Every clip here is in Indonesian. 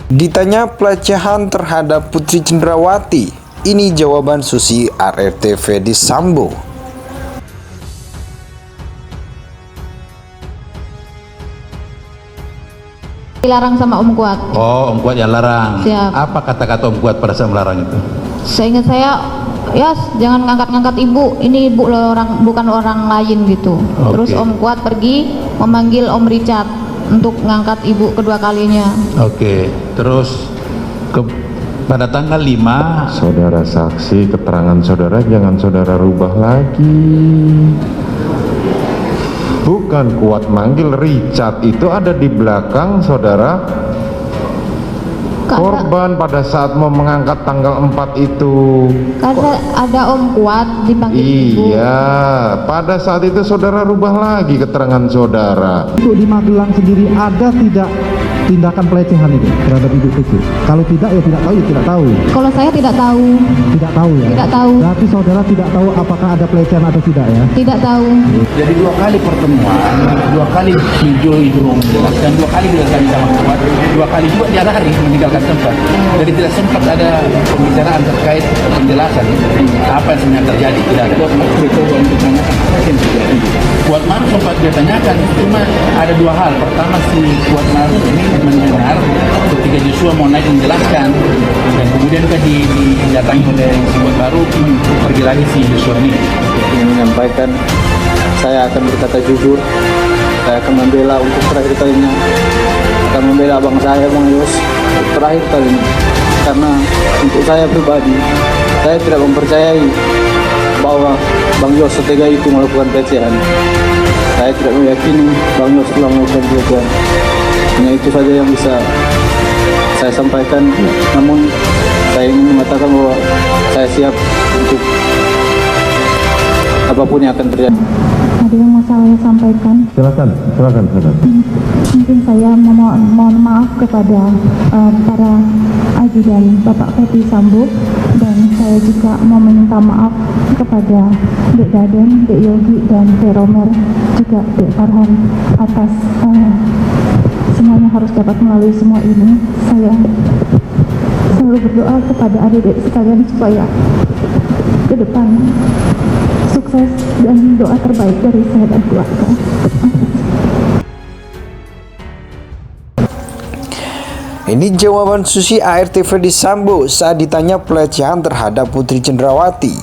Ditanya pelecehan terhadap Putri Cendrawati, ini jawaban Susi ART Ferdisambo. Dilarang sama Om Kuat. Oh, Om Kuat yang larang. Siap. Apa kata-kata Om Kuat pada saat melarang itu? Seingat saya, ya jangan ngangkat-ngangkat ibu. Ini ibu orang, bukan orang lain gitu. Oke. Terus Om Kuat pergi memanggil Om Richard untuk ngangkat ibu kedua kalinya. Oke, terus pada tanggal 5 Saudara saksi, keterangan saudara jangan saudara rubah lagi. Bukan Kuat manggil, Richard itu ada di belakang saudara korban pada saat mau mengangkat tanggal 4 itu. Karena ada Om Kuat dipanggil ibu. Iya, pada saat itu saudara rubah lagi keterangan saudara. Untuk di Magelang sendiri ada tidak tindakan pelecehan itu terhadap ibu PC? Kalau tidak ya tidak tahu, ya tidak tahu. Kalau saya tidak tahu. Tidak tahu ya. Tidak tahu. Berarti saudara tidak tahu apakah ada pelecehan atau tidak ya? Tidak tahu. Jadi 2 kali pertemuan, 2 kali video itu menjelaskan, 2 kali dilakukan sama Kuat, 2 kali juga dia lari meninggalkan tempat. Jadi tidak sempat ada pembicaraan terkait penjelasan apa yang sebenarnya terjadi. Tidak ada. Kuat Maruf sempat dia tanyakan, cuma ada 2 hal. Pertama, si Kuat Maruf ini mendengar ketika Joshua mau naik menjelaskan, dan kemudian kan didatangi oleh si Kuat Maruf, pergi lagi si Joshua ini. Menyampaikan saya akan berkata jujur, saya akan membela untuk terakhir kalinya, akan membela abang saya, Bang Yos, untuk terakhir kalinya, karena untuk saya pribadi, saya tidak mempercayai bahwa Bang Yos setega itu melakukan pelecehan. Saya tidak meyakini Bang Yos telah melakukan pelecehan. Hanya itu saja yang bisa saya sampaikan, namun saya ingin mengatakan bahwa saya siap untuk apapun yang akan terjadi. Ada yang mau saya sampaikan. Silakan. Mungkin saya mohon maaf kepada para ajudan Bapak Ferdisambo, dan saya juga mau meminta maaf kepada Dek Daden, Dek Yogi, dan Dek Romer, juga Dek Farhan atas semuanya harus dapat melalui semua ini. Saya selalu berdoa kepada adik-adik sekalian supaya ke depan sukses, dan doa terbaik dari saya dan keluarga. Ini jawaban Susi ART Ferdisambo saat ditanya pelecehan terhadap Putri Cendrawati.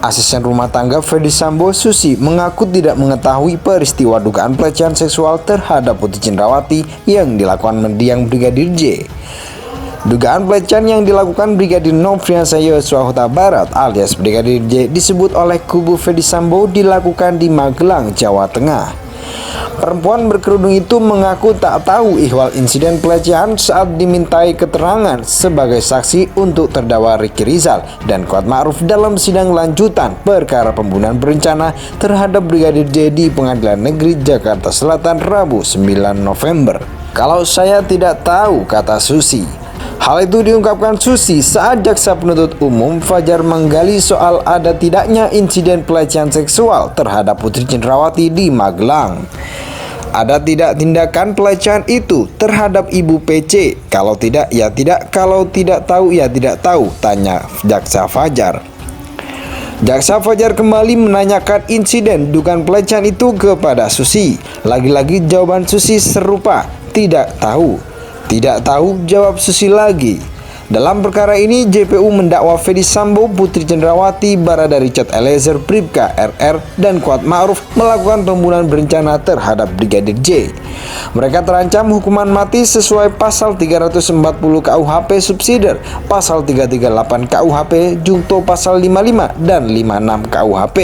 Asisten rumah tangga Ferdisambo, Susi, mengaku tidak mengetahui peristiwa dugaan pelecehan seksual terhadap Putri Cendrawati yang dilakukan mendiang Brigadir J. Dugaan pelecehan yang dilakukan Brigadir Nofriansah Yosua Huta Barat alias Brigadir J disebut oleh kubu Ferdisambo dilakukan di Magelang, Jawa Tengah. Perempuan berkerudung itu mengaku tak tahu ihwal insiden pelecehan saat dimintai keterangan sebagai saksi untuk terdakwa Ricky Rizal dan Kuat Ma'ruf dalam sidang lanjutan perkara pembunuhan berencana terhadap Brigadir J di Pengadilan Negeri Jakarta Selatan Rabu 9 November. Kalau saya tidak tahu, kata Susi. Hal itu diungkapkan Susi saat jaksa penuntut umum Fajar menggali soal ada tidaknya insiden pelecehan seksual terhadap Putri Cendrawati di Magelang. Ada tidak tindakan pelecehan itu terhadap Ibu PC? Kalau tidak, ya tidak. Kalau tidak tahu, ya tidak tahu, tanya jaksa Fajar. Jaksa Fajar kembali menanyakan insiden dugaan pelecehan itu kepada Susi. Lagi-lagi jawaban Susi serupa, tidak tahu. Tidak tahu, jawab Susi lagi. Dalam perkara ini, JPU mendakwa Ferdisambo, Putri Cendrawati, Barada Richard Eliezer, Bribka RR, dan Kuat Ma'ruf melakukan pembunuhan berencana terhadap Brigadir J. Mereka terancam hukuman mati sesuai pasal 340 KUHP subsidiar, pasal 338 KUHP, junto pasal 55 dan 56 KUHP.